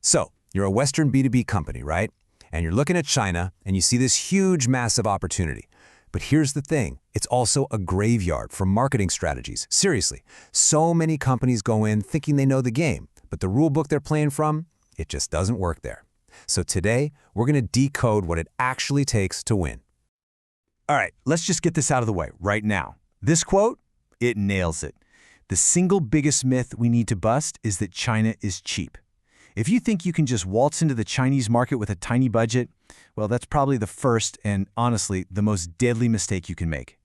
So, you're a Western B2B company, right? And you're looking at China, and you see this huge, massive opportunity. But here's the thing, it's also a graveyard for marketing strategies. Seriously, so many companies go in thinking they know the game, but the rule book they're playing from, it just doesn't work there. So today, we're going to decode what it actually takes to win. All right, let's just get this out of the way right now. This quote, it nails it. The single biggest myth we need to bust is that China is cheap. If you think you can just waltz into the Chinese market with a tiny budget, well, that's probably the first and, honestly, the most deadly mistake you can make.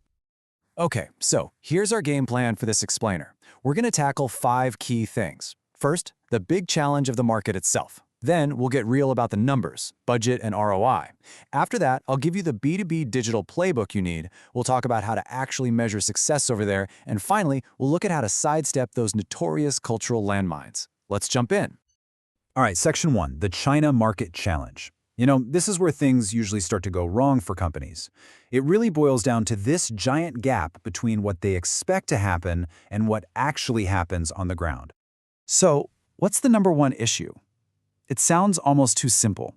Okay, so here's our game plan for this explainer. We're going to tackle 5 key things. First, the big challenge of the market itself. Then we'll get real about the numbers, budget, and ROI. After that, I'll give you the B2B digital playbook you need. We'll talk about how to actually measure success over there. And finally, we'll look at how to sidestep those notorious cultural landmines. Let's jump in. All right, Section 1, the China Market Challenge. You know, this is where things usually start to go wrong for companies. It really boils down to this giant gap between what they expect to happen and what actually happens on the ground. So, what's the #1 issue? It sounds almost too simple,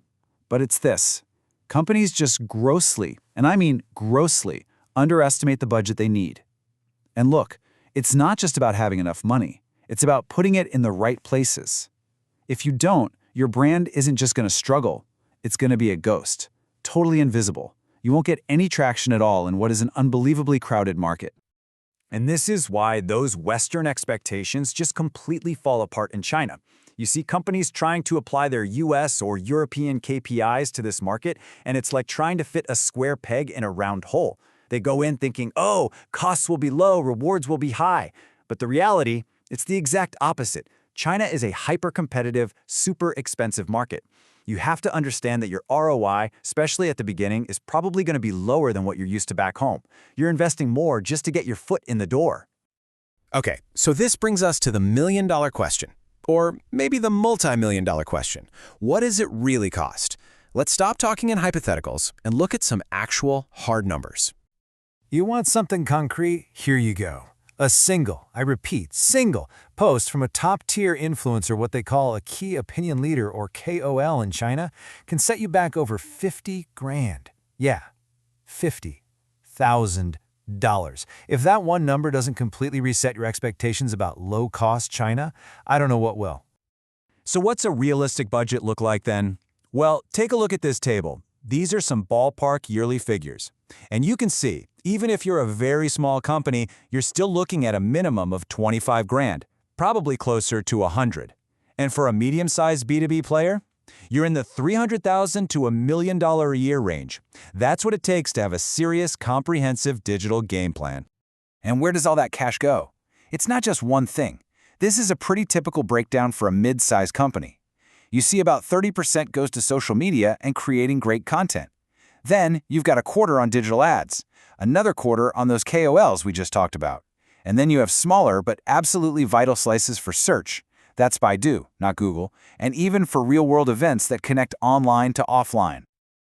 but it's this. Companies just grossly, and I mean grossly, underestimate the budget they need. And look, it's not just about having enough money. It's about putting it in the right places. If you don't, your brand isn't just going to struggle. It's going to be a ghost, totally invisible. You won't get any traction at all in what is an unbelievably crowded market. And this is why those Western expectations just completely fall apart in China. You see companies trying to apply their US or European KPIs to this market, and it's like trying to fit a square peg in a round hole. They go in thinking, oh, costs will be low, rewards will be high. But the reality, it's the exact opposite. China is a hyper-competitive, super expensive market. You have to understand that your ROI, especially at the beginning, is probably going to be lower than what you're used to back home. You're investing more just to get your foot in the door. Okay, so this brings us to the million-dollar question. Or maybe the multi-million-dollar question. What does it really cost? Let's stop talking in hypotheticals and look at some actual hard numbers. You want something concrete? Here you go. A single, I repeat, single post from a top-tier influencer, what they call a key opinion leader or KOL in China, can set you back over 50 grand. Yeah, $50,000. If that one number doesn't completely reset your expectations about low-cost China, I don't know what will. So what's a realistic budget look like then? Well, take a look at this table. These are some ballpark yearly figures. And you can see, even if you're a very small company, you're still looking at a minimum of 25 grand, probably closer to 100. And for a medium-sized B2B player, you're in the $300,000 to $1 million a year range. That's what it takes to have a serious, comprehensive digital game plan. And where does all that cash go? It's not just one thing. This is a pretty typical breakdown for a mid-sized company. You see about 30% goes to social media and creating great content. Then you've got a quarter on digital ads, another quarter on those KOLs we just talked about. And then you have smaller but absolutely vital slices for search. That's Baidu, not Google, and even for real-world events that connect online to offline.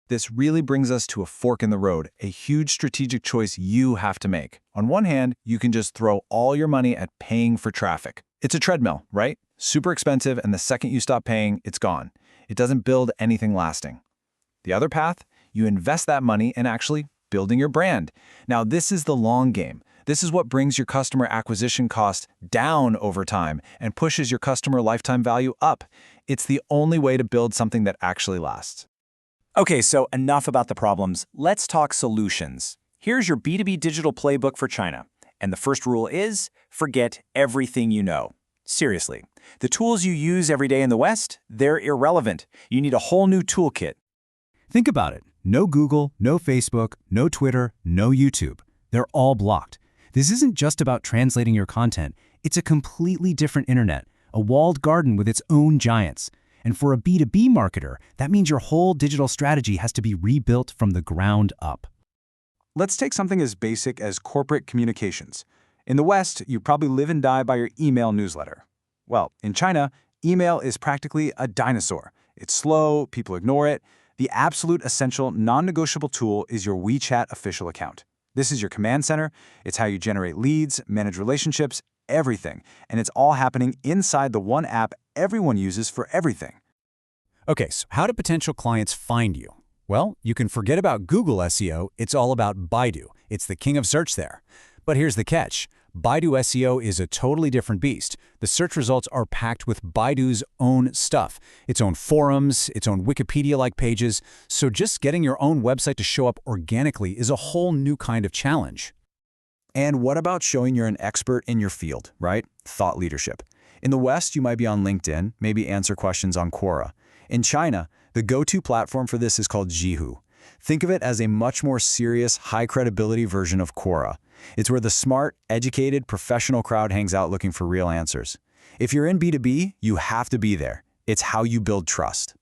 This really brings us to a fork in the road, a huge strategic choice you have to make. On one hand, you can just throw all your money at paying for traffic. It's a treadmill, right? Super expensive, and the second you stop paying, it's gone. It doesn't build anything lasting. The other path, you invest that money in actually building your brand. Now, this is the long game. This is what brings your customer acquisition cost down over time and pushes your customer lifetime value up. It's the only way to build something that actually lasts. Okay, so enough about the problems. Let's talk solutions. Here's your B2B digital playbook for China. And the first rule is, forget everything you know. Seriously, the tools you use every day in the West, they're irrelevant. You need a whole new toolkit. Think about it. No Google, no Facebook, no Twitter, no YouTube. They're all blocked. This isn't just about translating your content. It's a completely different internet, a walled garden with its own giants. And for a B2B marketer, that means your whole digital strategy has to be rebuilt from the ground up. Let's take something as basic as corporate communications. In the West, you probably live and die by your email newsletter. Well, in China, email is practically a dinosaur. It's slow, people ignore it. The absolute essential, non-negotiable tool is your WeChat official account. This is your command center. It's how you generate leads, manage relationships, everything. And it's all happening inside the one app everyone uses for everything. Okay, so how do potential clients find you? Well, you can forget about Google SEO. It's all about Baidu. It's the king of search there. But here's the catch. Baidu SEO is a totally different beast. The search results are packed with Baidu's own stuff, its own forums, its own Wikipedia-like pages. So just getting your own website to show up organically is a whole new kind of challenge. And what about showing you're an expert in your field, right? Thought leadership. In the West, you might be on LinkedIn, maybe answer questions on Quora. In China, the go-to platform for this is called Jihu. Think of it as a much more serious, high-credibility version of Quora. It's where the smart, educated, professional crowd hangs out looking for real answers. If you're in B2B, you have to be there. It's how you build trust.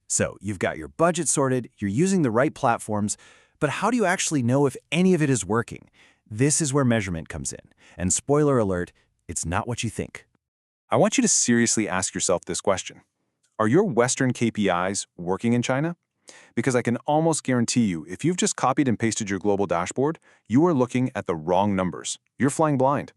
So you've got your budget sorted, you're using the right platforms, but how do you actually know if any of it is working? This is where measurement comes in. And spoiler alert, it's not what you think. I want you to seriously ask yourself this question. Are your Western KPIs working in China? Because I can almost guarantee you, if you've just copied and pasted your global dashboard, you are looking at the wrong numbers. You're flying blind.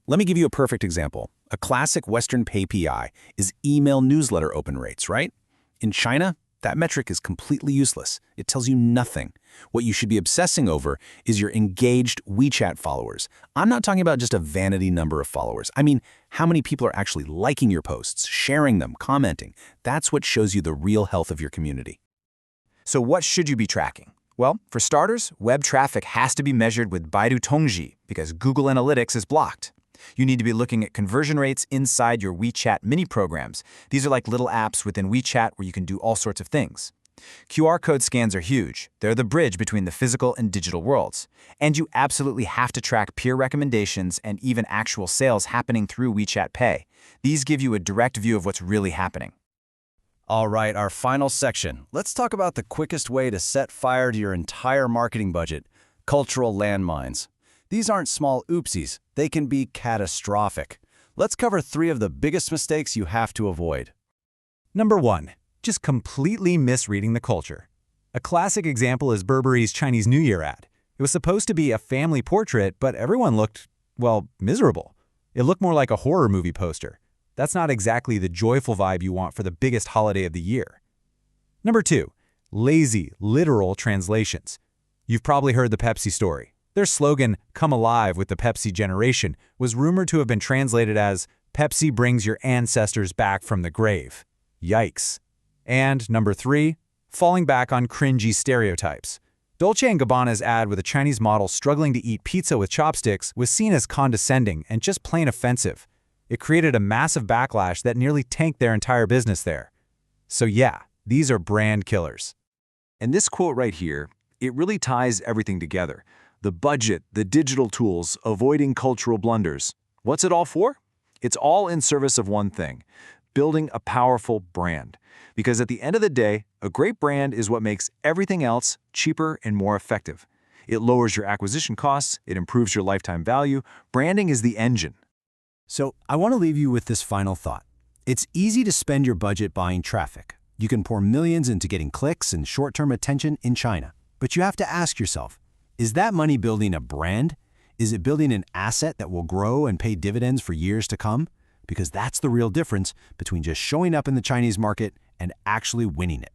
Let me give you a perfect example. A classic Western KPI is email newsletter open rates, right? In China, that metric is completely useless. It tells you nothing. What you should be obsessing over is your engaged WeChat followers. I'm not talking about just a vanity number of followers. I mean, how many people are actually liking your posts, sharing them, commenting. That's what shows you the real health of your community. So what should you be tracking? Well, for starters, web traffic has to be measured with Baidu Tongji because Google Analytics is blocked. You need to be looking at conversion rates inside your WeChat mini programs. These are like little apps within WeChat where you can do all sorts of things. QR code scans are huge. They're the bridge between the physical and digital worlds. And you absolutely have to track peer recommendations and even actual sales happening through WeChat Pay. These give you a direct view of what's really happening. All right, our final section. Let's talk about the quickest way to set fire to your entire marketing budget, cultural landmines. These aren't small oopsies. They can be catastrophic. Let's cover 3 of the biggest mistakes you have to avoid. Number 1. Just completely misreading the culture. A classic example is Burberry's Chinese New Year ad. It was supposed to be a family portrait, but everyone looked, well, miserable. It looked more like a horror movie poster. That's not exactly the joyful vibe you want for the biggest holiday of the year. Number 2. Lazy, literal translations. You've probably heard the Pepsi story. Their slogan, "Come alive with the Pepsi generation," was rumored to have been translated as, "Pepsi brings your ancestors back from the grave." Yikes. And number 3, falling back on cringy stereotypes. Dolce & Gabbana's ad with a Chinese model struggling to eat pizza with chopsticks was seen as condescending and just plain offensive. It created a massive backlash that nearly tanked their entire business there. So yeah, these are brand killers. And this quote right here, it really ties everything together. The budget, the digital tools, avoiding cultural blunders. What's it all for? It's all in service of one thing, building a powerful brand. Because at the end of the day, a great brand is what makes everything else cheaper and more effective. It lowers your acquisition costs, it improves your lifetime value. Branding is the engine. So I want to leave you with this final thought. It's easy to spend your budget buying traffic. You can pour millions into getting clicks and short-term attention in China. But you have to ask yourself, is that money building a brand? Is it building an asset that will grow and pay dividends for years to come? Because that's the real difference between just showing up in the Chinese market and actually winning it.